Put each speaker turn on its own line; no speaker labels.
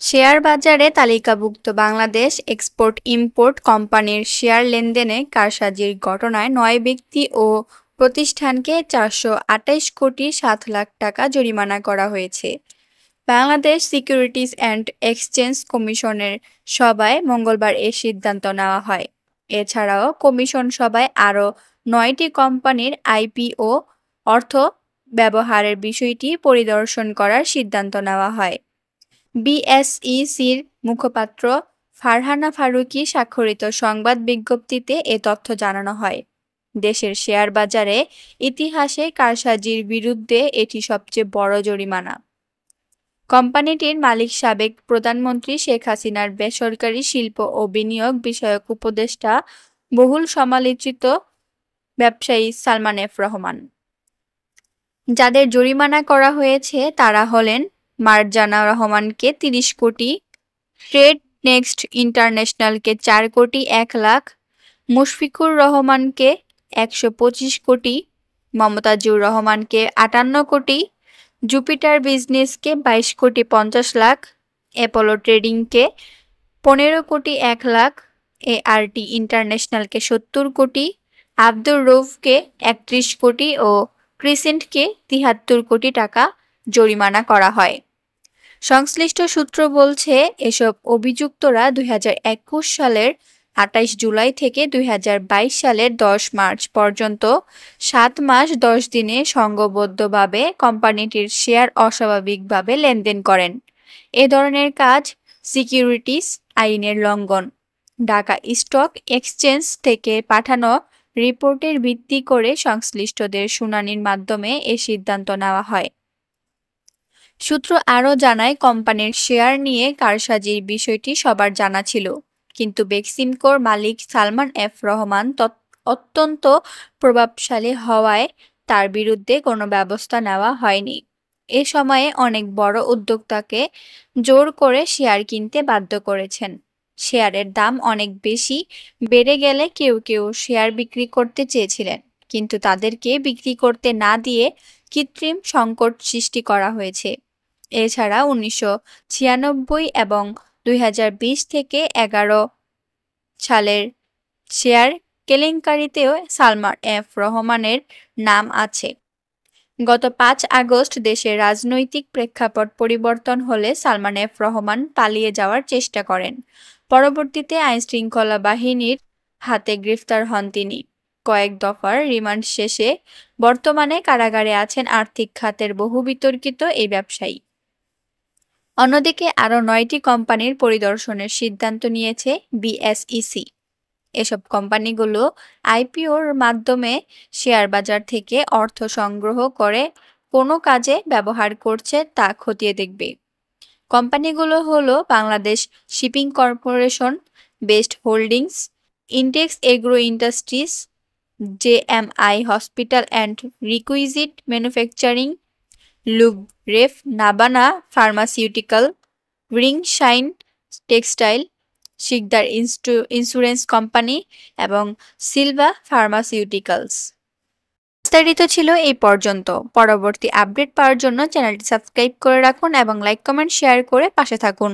Share বাজারে তালিকাভুক্ত Bangladesh export import কোম্পানির শেয়ার লেনদেনে কারসাজির ঘটনায় ৯ ব্যক্তি ও প্রতিষ্ঠানকে ৪২৮,৭,০০,০০০ টাকা জরিমানা করা হয়েছে। বাংলাদেশ সিকিউরিটিজ অ্যান্ড এক্সচেঞ্জ কমিশনের সভায় মঙ্গলবার এ সিদ্ধান্ত নেওয়া হয়। এছাড়াও কমিশন সভায় আরও ৯টি কোম্পানির আইপিও অর্থ ব্যবহারের বিষয়টি পরিদর্শন করার সিদ্ধান্ত নেওয়া হয়। বিএসইসির মুখপাত্র ফারহানা ফারুকী স্বাক্ষরিত সংবাদ বিজ্ঞপ্তিতে এ তথ্য জানানো হয়। দেশের শেয়ার বাজারে ইতিহাসে কারসাজির বিরুদ্ধে এটি সবচেয়ে বড় জরিমানা। কোম্পানিটির মালিক সাবেক প্রধানমন্ত্রী শেখ হাসিনার বেসরকারি শিল্প ও বিনিয়োগ বিষয়ক উপদেষ্টা বহুল সমালোচিত ব্যবসায়ী সালমান এফ রহমান। যাদের জরিমানা করা হয়েছে তারা হলেন মার্জানা রহমানকে ৩০ কোটি, ট্রেড নেক্সট ইন্টারন্যাশনালকে ৪ কোটি ১ লাখ, মুশফিকুর রহমানকে ১২৫ কোটি, মমতাজুর রহমানকে ৫৮ কোটি, জুপিটার বিজনেসকে ২২ কোটি ৫০ লাখ, অ্যাপোলো ট্রেডিংকে ১৫ কোটি ১ লাখ, এআরটি ইন্টারন্যাশনালকে ৭০ কোটি, আব্দুর রউফকে ৩১ কোটি ও ক্রিসেন্টকে ৭৩ কোটি টাকা জরিমানা করা হয়। সংশ্লিষ্ট সূত্র বলছে, এসব অভিযুক্তরা ২০২১ সালের ২৮ জুলাই থেকে ২০২২ সালের ১০ মার্চ পর্যন্ত ৭ মাস ১০ দিনে সংঘবদ্ধভাবে কোম্পানিটির শেয়ার অস্বাভাবিকভাবে লেনদেন করেন। এ ধরনের কাজ সিকিউরিটিজ আইনের লঙ্ঘন। ঢাকা স্টক এক্সচেঞ্জ থেকে পাঠানো রিপোর্টের ভিত্তি করে সংশ্লিষ্টদের শুনানির মাধ্যমে এ সিদ্ধান্ত নেওয়া হয়। সূত্র আরও জানায়, কোম্পানির শেয়ার নিয়ে কারসাজির বিষয়টি সবার জানা ছিল, কিন্তু বেক্সিমকোর মালিক সালমান এফ রহমান অত্যন্ত প্রভাবশালী হওয়ায় তার বিরুদ্ধে কোনো ব্যবস্থা নেওয়া হয়নি। এ সময়ে অনেক বড় উদ্যোক্তাকে জোর করে শেয়ার কিনতে বাধ্য করেছেন। শেয়ারের দাম অনেক বেশি বেড়ে গেলে কেউ কেউ শেয়ার বিক্রি করতে চেয়েছিলেন, কিন্তু তাদেরকে বিক্রি করতে না দিয়ে কৃত্রিম সংকট সৃষ্টি করা হয়েছে। এছাড়া ১৯৯৬ এবং ২০২০ থেকে ১১ সালের শেয়ার কেলেঙ্কারিতেও সালমান এফ রহমানের নাম আছে। গত ৫ আগস্ট দেশের রাজনৈতিক প্রেক্ষাপট পরিবর্তন হলে সালমান এফ রহমান পালিয়ে যাওয়ার চেষ্টা করেন। পরবর্তীতে আইনশৃঙ্খলা বাহিনীর হাতে গ্রেফতার হন তিনি। কয়েক দফার রিমান্ড শেষে বর্তমানে কারাগারে আছেন আর্থিক খাতের বহু বিতর্কিত এই ব্যবসায়ী। অন্যদিকে আরও ৯টি কোম্পানির পরিদর্শনের সিদ্ধান্ত নিয়েছে বিএসইসি। এসব কোম্পানিগুলো আইপিওর মাধ্যমে শেয়ার বাজার থেকে অর্থ সংগ্রহ করে কোনো কাজে ব্যবহার করছে তা খতিয়ে দেখবে। কোম্পানিগুলো হলো Bangladesh Shipping Corporation, Best Holdings, Intex Agro Industries, JMI Hospital and Requisite Manufacturing, Lubref Nabana Pharmaceutical, Ring Shine Textile, Sikder Insurance Company এবং সিলভা ফার্মাসিউটিক্যালস। বিস্তারিত ছিল এই পর্যন্ত। পরবর্তী আপডেট পাওয়ার জন্য চ্যানেলটি সাবস্ক্রাইব করে রাখুন এবং লাইক, কমেন্ট, শেয়ার করে পাশে থাকুন।